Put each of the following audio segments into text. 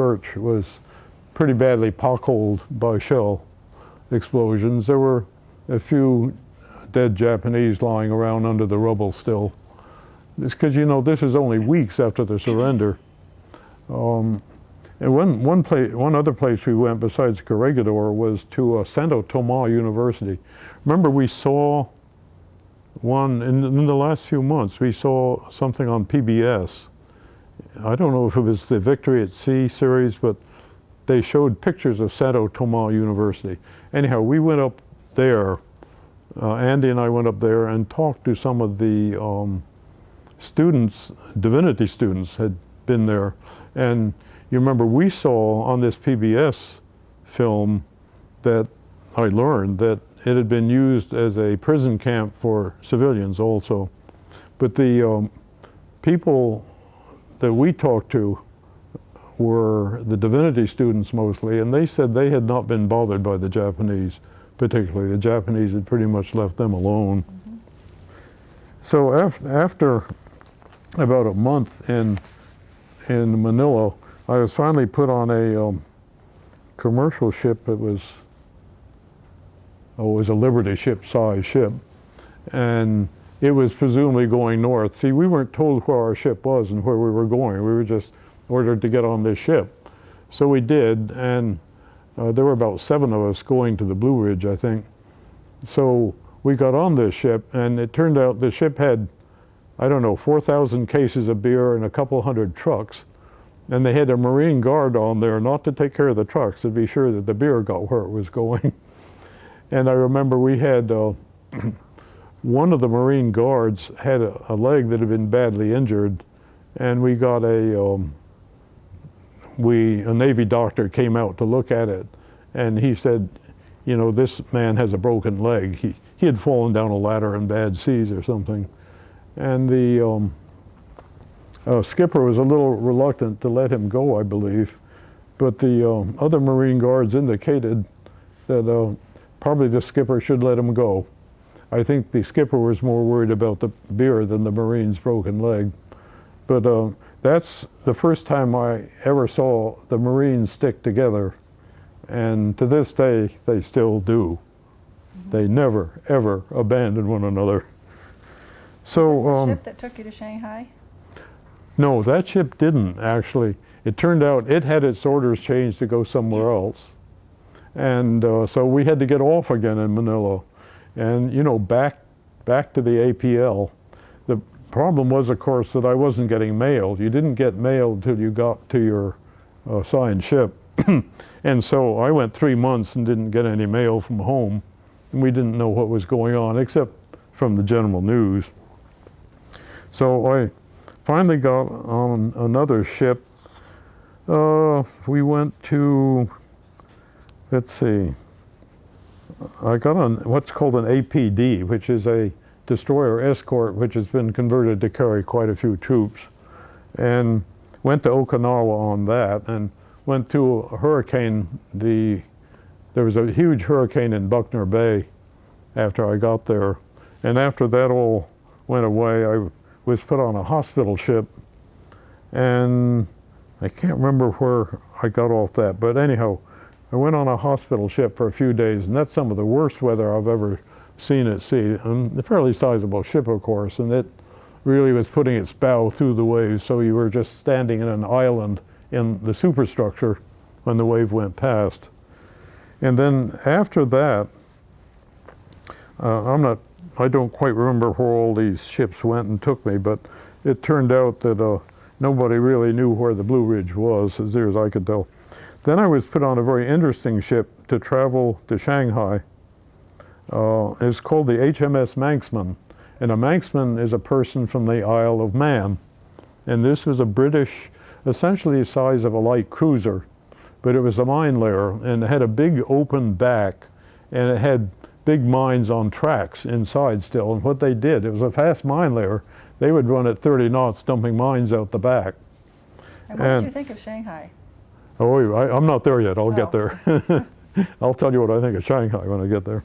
church was pretty badly potholed by shell explosions. There were a few dead Japanese lying around under the rubble still. It's because, you know, this is only weeks after the surrender. And one other place we went besides Corregidor was to Santo Tomas University. Remember, we saw one, in the last few months, we saw something on PBS. I don't know if it was the Victory at Sea series, but they showed pictures of Santo Tomas University. Anyhow, we went up there, Andy and I went up there and talked to some of the students, divinity students had been there. And you remember we saw on this PBS film that I learned that it had been used as a prison camp for civilians also. But the people that we talked to were the divinity students mostly, and they said they had not been bothered by the Japanese particularly. The Japanese had pretty much left them alone. Mm-hmm. So after about a month in Manila, I was finally put on a commercial ship. It was a Liberty ship size ship, and it was presumably going north. See, we weren't told where our ship was and where we were going. We were just ordered to get on this ship. So we did, and there were about 7 of us going to the Blue Ridge, I think. So we got on this ship, and it turned out the ship had, I don't know, 4,000 cases of beer and a couple hundred trucks. And they had a Marine Guard on there not to take care of the trucks, to be sure that the beer got where it was going. And I remember we had, one of the Marine Guards had a leg that had been badly injured, and we got a Navy doctor came out to look at it, and he said, you know, this man has a broken leg. He had fallen down a ladder in bad seas or something. And the skipper was a little reluctant to let him go, I believe. But the other Marine Guards indicated that probably the skipper should let him go. I think the skipper was more worried about the beer than the Marine's broken leg. But that's the first time I ever saw the Marines stick together. And to this day, they still do. Mm-hmm. They never, ever abandon one another. So, was this the ship that took you to Shanghai? No, that ship didn't, actually. It turned out it had its orders changed to go somewhere else. And so we had to get off again in Manila. And, you know, back to the APL. The problem was, of course, that I wasn't getting mail. You didn't get mail until you got to your assigned ship. And so I went 3 months and didn't get any mail from home. And we didn't know what was going on, except from the general news. So I finally got on another ship. We went to, let's see, I got on what's called an APD, which is a destroyer escort, which has been converted to carry quite a few troops, and went to Okinawa on that, and went through a hurricane. There was a huge hurricane in Buckner Bay after I got there, and after that all went away, I was put on a hospital ship, and I can't remember where I got off that, but anyhow, I went on a hospital ship for a few days, and that's some of the worst weather I've ever seen at sea. And a fairly sizable ship, of course, and it really was putting its bow through the waves, so you were just standing in an island in the superstructure when the wave went past. And then after that, I don't quite remember where all these ships went and took me, but it turned out that nobody really knew where the Blue Ridge was, as near as I could tell. Then I was put on a very interesting ship to travel to Shanghai. It's called the HMS Manxman. And a Manxman is a person from the Isle of Man. And this was a British, essentially the size of a light cruiser, but it was a mine layer, and it had a big open back, and it had big mines on tracks inside still. And what they did, it was a fast mine layer, they would run at 30 knots dumping mines out the back. And what did you think of Shanghai? Oh, I'm not there yet. I'll get there. I'll tell you what I think of Shanghai when I get there.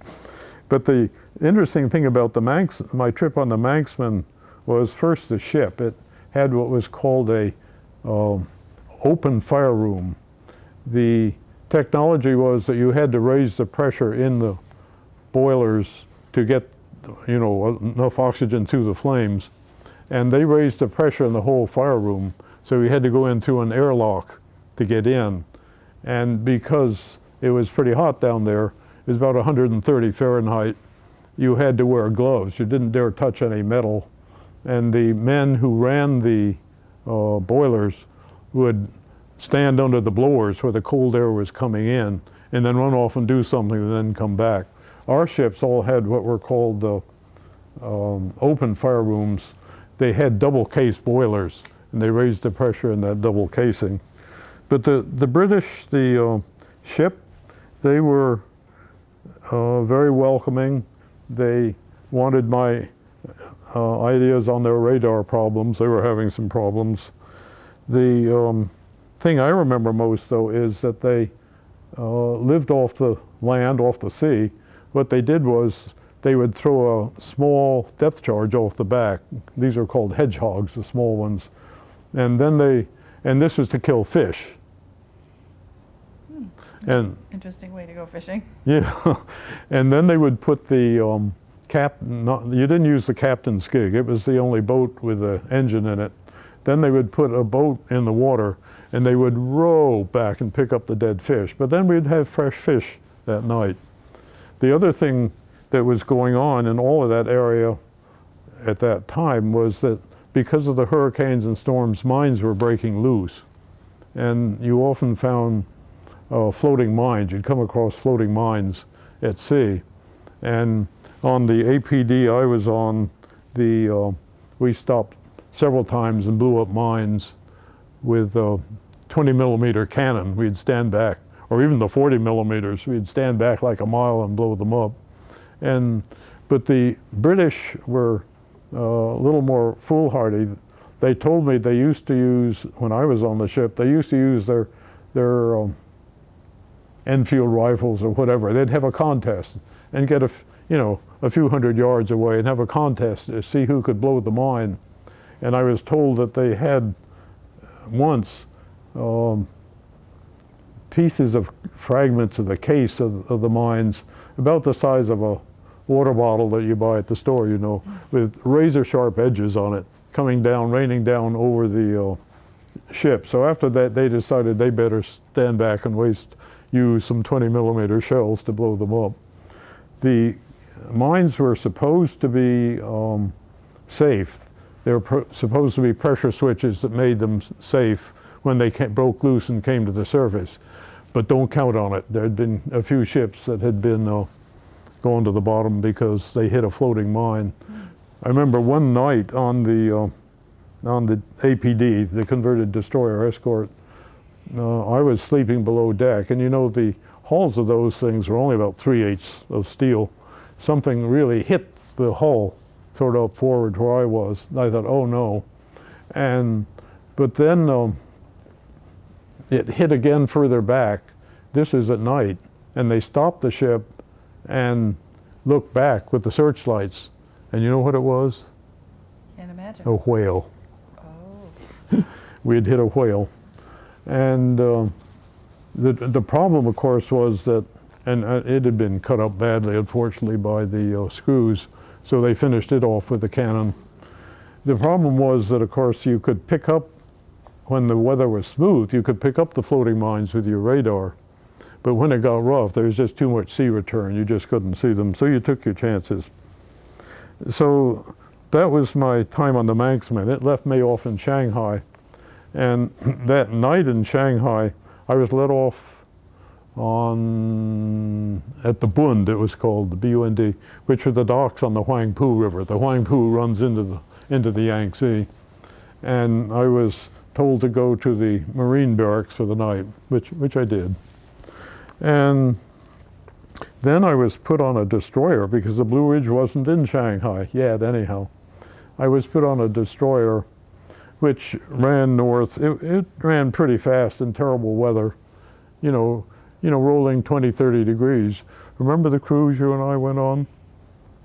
But the interesting thing about my trip on the Manxman was first the ship. It had what was called a open fire room the technology was that you had to raise the pressure in the boilers to get, you know, enough oxygen through the flames. And they raised the pressure in the whole fire room, so you had to go in through an airlock to get in. And because it was pretty hot down there, it was about 130 Fahrenheit, you had to wear gloves. You didn't dare touch any metal. And the men who ran the boilers would stand under the blowers where the cold air was coming in, and then run off and do something and then come back. Our ships all had what were called the open fire rooms. They had double case boilers, and they raised the pressure in that double casing. But the British, the ship, they were very welcoming. They wanted my ideas on their radar problems. They were having some problems. The thing I remember most, though, is that they lived off the land, off the sea. What they did was they would throw a small depth charge off the back. These are called hedgehogs, the small ones. And then and this was to kill fish. And interesting way to go fishing. yeah, and then they would put the you didn't use the captain's gig. It was the only boat with an engine in it. Then they would put a boat in the water, and they would row back and pick up the dead fish. But then we'd have fresh fish that night. The other thing that was going on in all of that area at that time was that because of the hurricanes and storms, mines were breaking loose. And you often found floating mines. You'd come across floating mines at sea. And on the APD I was on, we stopped several times and blew up mines with 20 millimeter cannon. We'd stand back, or even the 40 millimeters, we'd stand back like a mile and blow them up. But the British were a little more foolhardy. They told me they used to use, when I was on the ship, they used to use their Enfield rifles or whatever. They'd have a contest and get a few hundred yards away and have a contest to see who could blow the mine. And I was told that they had once pieces of fragments of the case of the mines about the size of a water bottle that you buy at the store, you know, with razor sharp edges on it, coming down, raining down over the ship. So after that, they decided they better stand back and use some 20 millimeter shells to blow them up. The mines were supposed to be safe. They were supposed to be pressure switches that made them safe when they broke loose and came to the surface. But don't count on it. There had been a few ships that had been going to the bottom because they hit a floating mine. I remember one night on the APD, the converted destroyer escort, I was sleeping below deck, and you know the hulls of those things were only about 3/8 of steel. Something really hit the hull, sort of forward where I was. And I thought, oh no. But then it hit again further back. This is at night, and they stopped the ship and looked back with the searchlights. And you know what it was? Can't imagine. A whale. Oh. We had hit a whale. And the problem, of course, was that, and it had been cut up badly, unfortunately, by the screws, so they finished it off with the cannon. The problem was that, of course, you could pick up, when the weather was smooth, you could pick up the floating mines with your radar. But when it got rough, there was just too much sea return. You just couldn't see them, so you took your chances. So that was my time on the Manxman. It left me off in Shanghai. And that night in Shanghai, I was let off at the Bund, it was called, the B-U-N-D, which are the docks on the Huangpu River. The Huangpu runs into the Yangtze. And I was told to go to the Marine barracks for the night, which I did. And then I was put on a destroyer because the Blue Ridge wasn't in Shanghai yet anyhow. I was put on a destroyer which ran north. It ran pretty fast in terrible weather, you know, rolling 20, 30 degrees. Remember the cruise you and I went on?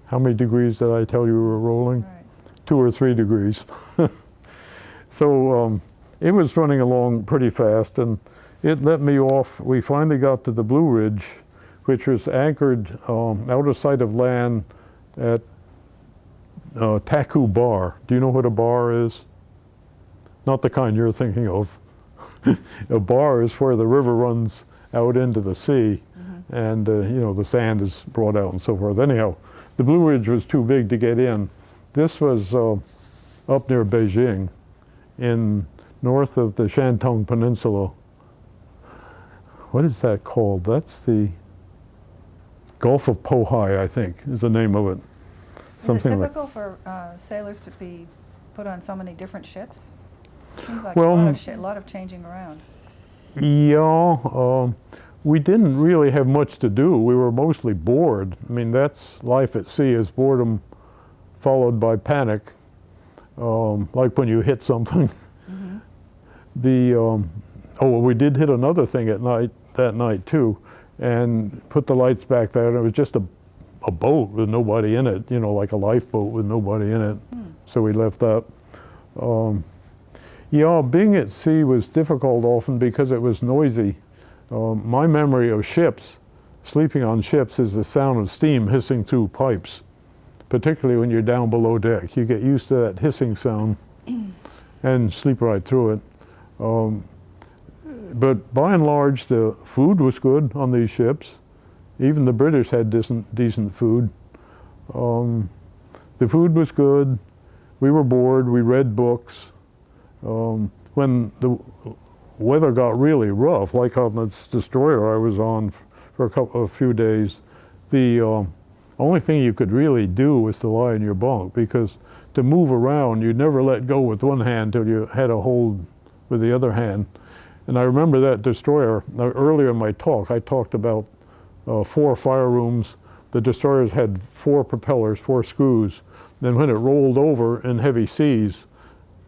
How many degrees did I tell you we were rolling? Right. 2 or 3 degrees. So it was running along pretty fast, and it let me off. We finally got to the Blue Ridge, which was anchored out of sight of land at Taku Bar. Do you know what a bar is? Not the kind you're thinking of. A bar is where the river runs out into the sea, and you know, the sand is brought out and so forth. Anyhow, the Blue Ridge was too big to get in. This was up near Beijing, in north of the Shantung Peninsula. What is that called? That's the Gulf of Pohai, I think, is the name of it. Something Is it like. typical for sailors to be put on so many different ships? Seems like Well, a lot of changing around. Yeah, we didn't really have much to do. We were mostly bored. I mean, that's life at sea, is boredom followed by panic, like when you hit something. Oh, well, we did hit another thing at night, that night too, and put the lights back there, and it was just a boat with nobody in it, you know, like a lifeboat with nobody in it. So we left that. Yeah, being at sea was difficult often because it was noisy. My memory of ships, sleeping on ships, is the sound of steam hissing through pipes, particularly when you're down below deck. You get used to that hissing sound and sleep right through it. But by and large, the food was good on these ships. Even the British had decent food. The food was good. We were bored. We read books. When the weather got really rough, like on this destroyer I was on for a few days, the only thing you could really do was to lie in your bunk, because to move around, you'd never let go with one hand till you had a hold with the other hand. And I remember that destroyer, earlier in my talk, I talked about 4 fire rooms. The destroyers had 4 propellers, 4 screws. Then when it rolled over in heavy seas,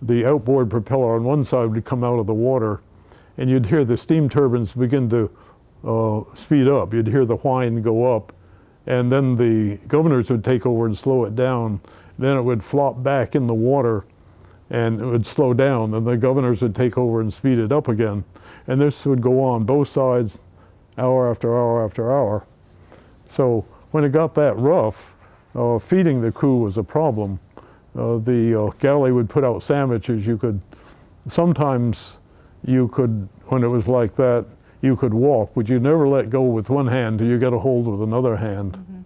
the outboard propeller on one side would come out of the water, and you'd hear the steam turbines begin to speed up. You'd hear the whine go up, and then the governors would take over and slow it down. Then it would flop back in the water, and it would slow down. Then the governors would take over and speed it up again. And this would go on both sides, hour after hour after hour. So when it got that rough, feeding the crew was a problem. The galley would put out sandwiches. Sometimes you could, when it was like that, you could walk, but you never let go with one hand till you get a hold with another hand.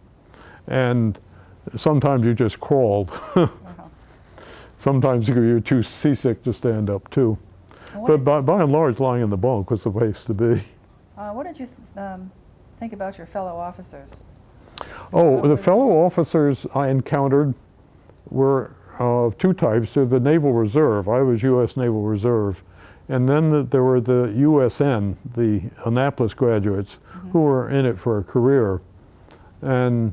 And sometimes you just crawled. Sometimes you were too seasick to stand up too. But by and large, lying in the bunk was the place to be. What did you think about your fellow officers? Oh, the fellow officers I encountered were of 2 types. They're the Naval Reserve. I was U.S. Naval Reserve. And then there were the USN, the Annapolis graduates, who were in it for a career. And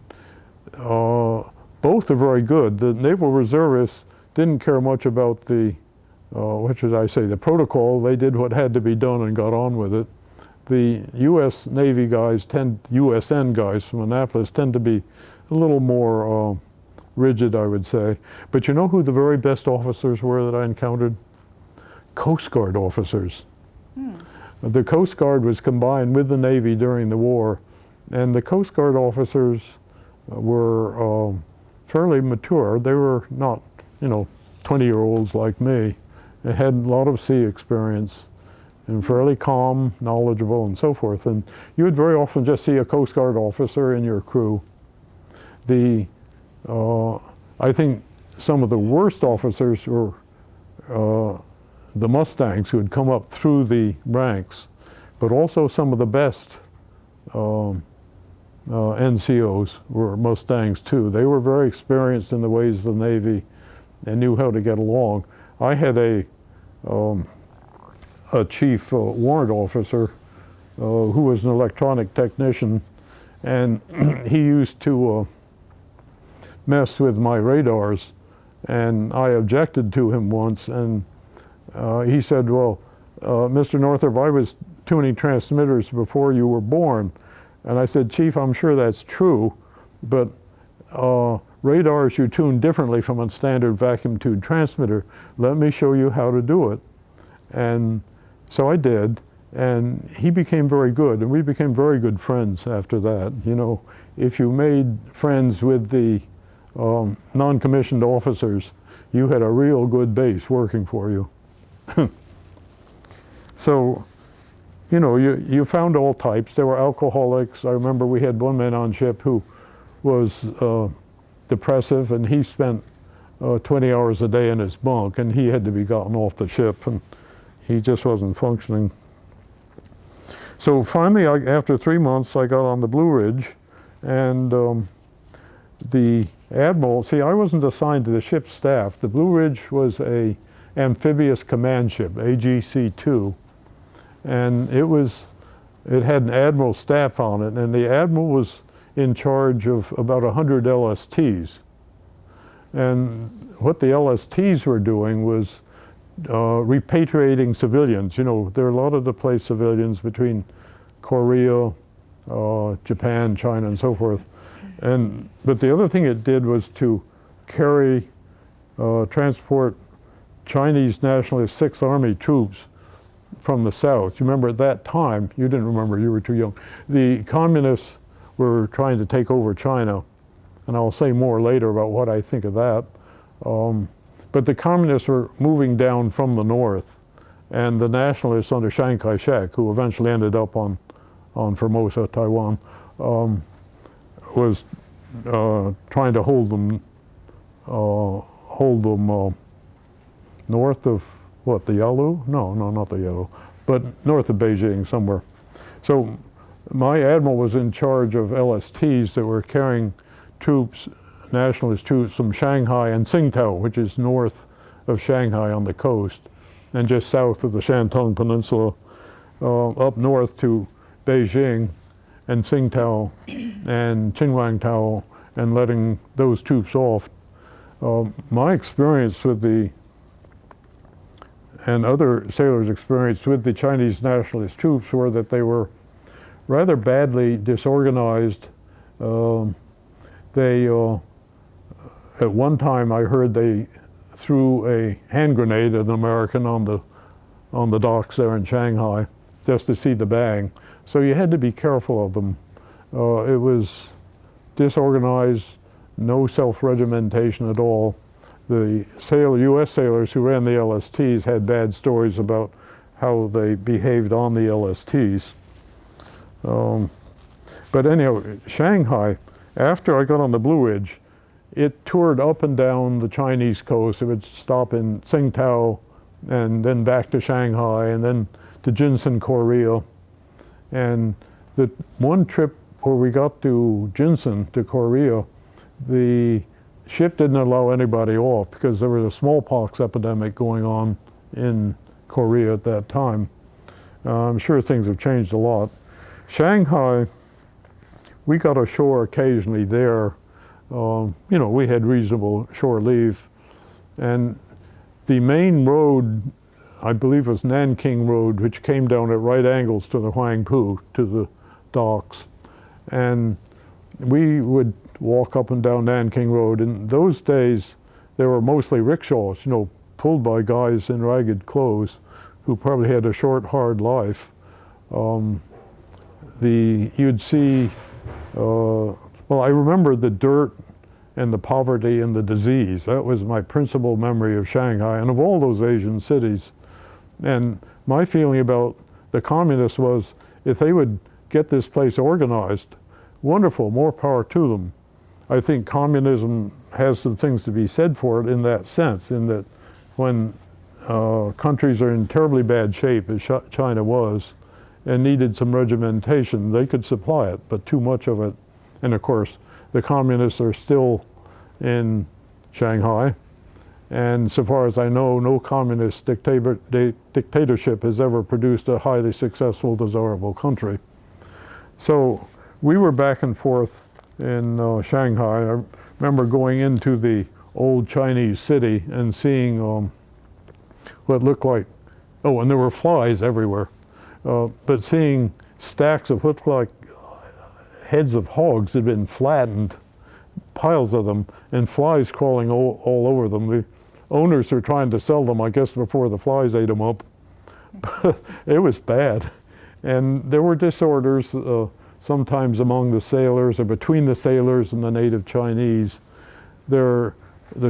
both are very good. The Naval Reservists didn't care much about the, what should I say, the protocol. They did what had to be done and got on with it. The U.S. Navy guys USN guys from Annapolis tend to be a little more rigid, I would say. But you know who the very best officers were that I encountered? Coast Guard officers. The Coast Guard was combined with the Navy during the war, and the Coast Guard officers were fairly mature. They were not, 20-year-olds like me. They had a lot of sea experience and fairly calm, knowledgeable, and so forth. And you would very often just see a Coast Guard officer in your crew. I think some of the worst officers were the Mustangs, who had come up through the ranks, but also some of the best NCOs were Mustangs too. They were very experienced in the ways of the Navy and knew how to get along. I had a chief warrant officer who was an electronic technician, and he used to mess with my radars, and I objected to him once, and he said, well, Mr. Northrop, I was tuning transmitters before you were born. And I said, Chief, I'm sure that's true, but radars you tune differently from a standard vacuum tube transmitter. Let me show you how to do it. And so I did, And he became very good, and we became very good friends after that. You know, if you made friends with the non-commissioned officers, you had a real good base working for you. So, you know, you found all types. There were alcoholics. I remember we had one man on ship who was depressive, and he spent 20 hours a day in his bunk, and he had to be gotten off the ship, and he just wasn't functioning. So finally, after 3 months, I got on the Blue Ridge, and the admiral, see, I wasn't assigned to the ship's staff. The Blue Ridge was a amphibious command ship, AGC-2, and it had an admiral staff on it, and the admiral was in charge of about 100 LSTs. And what the LSTs were doing was repatriating civilians. You know, there are a lot of displaced civilians between Korea, Japan, China, and so forth. But the other thing it did was to transport Chinese Nationalist Sixth Army troops from the south. You remember at that time, you didn't remember, you were too young, the communists were trying to take over China, and I'll say more later about what I think of that. But the communists were moving down from the north, and the nationalists under Chiang Kai-shek, who eventually ended up on Formosa, Taiwan, was trying to hold them north of what, the Yalu? No, not the Yalu, but north of Beijing somewhere. So my admiral was in charge of LSTs that were carrying troops, nationalist troops from Shanghai and Tsingtao, which is north of Shanghai on the coast, and just south of the Shantung Peninsula, up north to Beijing and Tsingtao and Qingwangtao, and letting those troops off. My experience with and other sailors' experience with the Chinese nationalist troops were that they were rather badly disorganized. At one time I heard they threw a hand grenade at an American on the docks there in Shanghai just to see the bang. So you had to be careful of them. It was disorganized, no self-regimentation at all. The U.S. sailors who ran the LSTs had bad stories about how they behaved on the LSTs. But anyhow, Shanghai, after I got on the Blue Ridge, it toured up and down the Chinese coast. It would stop in Tsingtao, and then back to Shanghai, and then to Jinsan, Korea. And the one trip where we got to Jinsan, to Korea, the ship didn't allow anybody off because there was a smallpox epidemic going on in Korea at that time. I'm sure things have changed a lot. Shanghai, we got ashore occasionally there. You know, we had reasonable shore leave. And the main road, I believe, was Nanking Road, which came down at right angles to the Huangpu, to the docks. And we would walk up and down Nanking Road. In those days, there were mostly rickshaws, you know, pulled by guys in ragged clothes who probably had a short, hard life. You'd see, well, I remember the dirt and the poverty and the disease. That was my principal memory of Shanghai and of all those Asian cities. And my feeling about the communists was, if they would get this place organized, wonderful, more power to them. I think communism has some things to be said for it in that sense, in that when countries are in terribly bad shape, as China was, and needed some regimentation, they could supply it, but too much of it. And of course, the communists are still in Shanghai, and so far as I know, no communist dictatorship has ever produced a highly successful, desirable country. So we were back and forth in Shanghai. I remember going into the old Chinese city and seeing what looked like, oh, and there were flies everywhere, but seeing stacks of what looked like heads of hogs had been flattened, piles of them, and flies crawling all over them. The owners were trying to sell them, I guess, before the flies ate them up. But it was bad. And there were disorders sometimes among the sailors or between the sailors and the native Chinese. The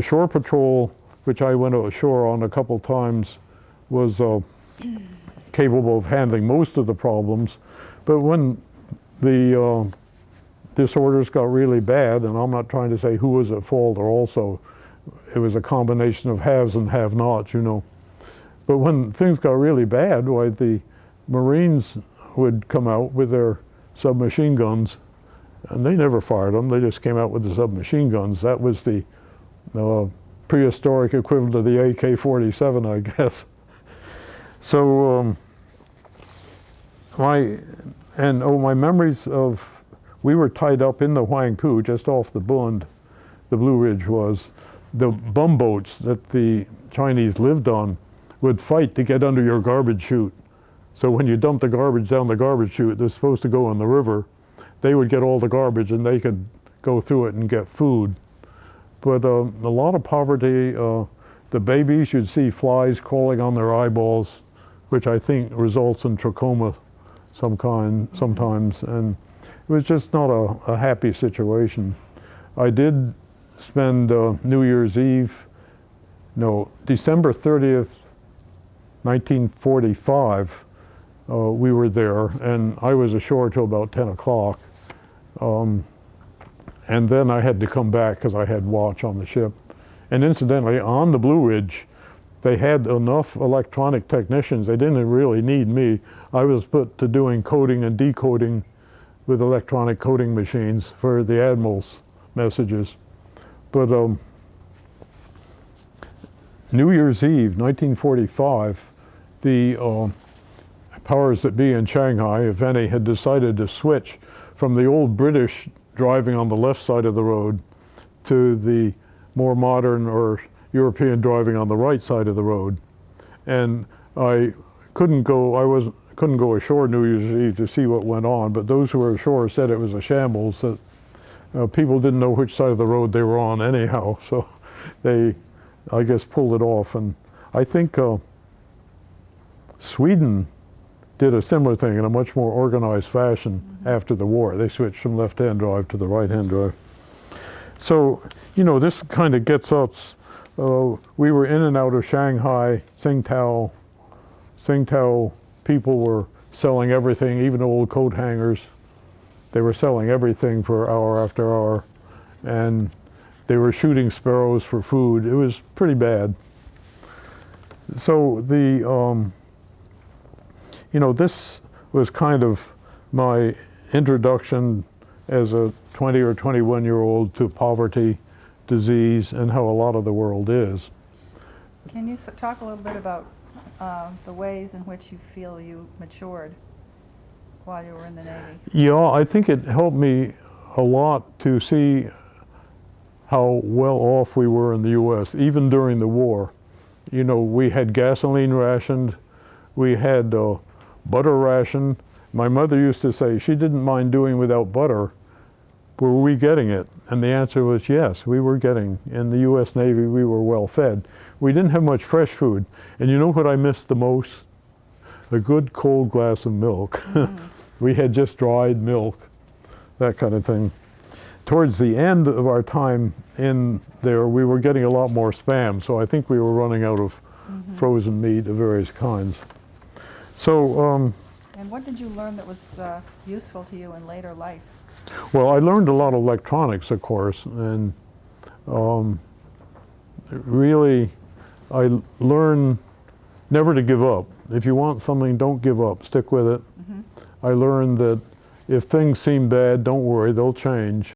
shore patrol, which I went ashore on a couple times, was capable of handling most of the problems. But when the disorders got really bad, and I'm not trying to say who was at fault, or also it was a combination of haves and have-nots, you know. But when things got really bad, why, the Marines would come out with their submachine guns, and they never fired them. They just came out with the submachine guns. That was the prehistoric equivalent of the AK-47, I guess. So my memories of, we were tied up in the Huangpu, just off the Bund, the Blue Ridge was. The bumboats that the Chinese lived on would fight to get under your garbage chute. So when you dumped the garbage down the garbage chute, they're supposed to go in the river, they would get all the garbage and they could go through it and get food. But a lot of poverty, the babies, you'd see flies crawling on their eyeballs, which I think results in trachoma some kind sometimes, and it was just not a happy situation. I did spend New Year's Eve, no, December 30th, 1945, we were there, and I was ashore till about 10 o'clock. And then I had to come back because I had watch on the ship. And incidentally, on the Blue Ridge, they had enough electronic technicians. They didn't really need me. I was put to doing coding and decoding with electronic coding machines for the Admiral's messages. But New Year's Eve, 1945, the powers that be in Shanghai, if any, had decided to switch from the old British driving on the left side of the road to the more modern or European driving on the right side of the road. And I couldn't go ashore New Year's Eve to see what went on, but those who were ashore said it was a shambles, that people didn't know which side of the road they were on anyhow, so they, I guess, pulled it off. And I think Sweden did a similar thing in a much more organized fashion after the war. They switched from left-hand drive to the right-hand drive. So, you know, this kind of gets us, we were in and out of Shanghai, Tsingtao. Tsingtao people were selling everything, even old coat hangers. They were selling everything for hour after hour, and they were shooting sparrows for food. It was pretty bad. So the, you know, this was kind of my introduction as a 20 or 21-year-old to poverty, disease, and how a lot of the world is. Can you talk a little bit about the ways in which you feel you matured while you were in the Navy? Yeah, I think it helped me a lot to see how well off we were in the U.S., even during the war. You know, we had gasoline rationed, we had butter ration. My mother used to say she didn't mind doing without butter. Were we getting it? And the answer was yes, we were getting. In the U.S. Navy, we were well fed. We didn't have much fresh food. And you know what I missed the most? A good cold glass of milk. We had just dried milk, that kind of thing. Towards the end of our time in there, we were getting a lot more spam, so I think we were running out of frozen meat of various kinds. So, and what did you learn that was useful to you in later life? well, I learned a lot of electronics, of course, and really, I learned never to give up. If you want something, don't give up, stick with it. I learned that if things seem bad, don't worry, they'll change.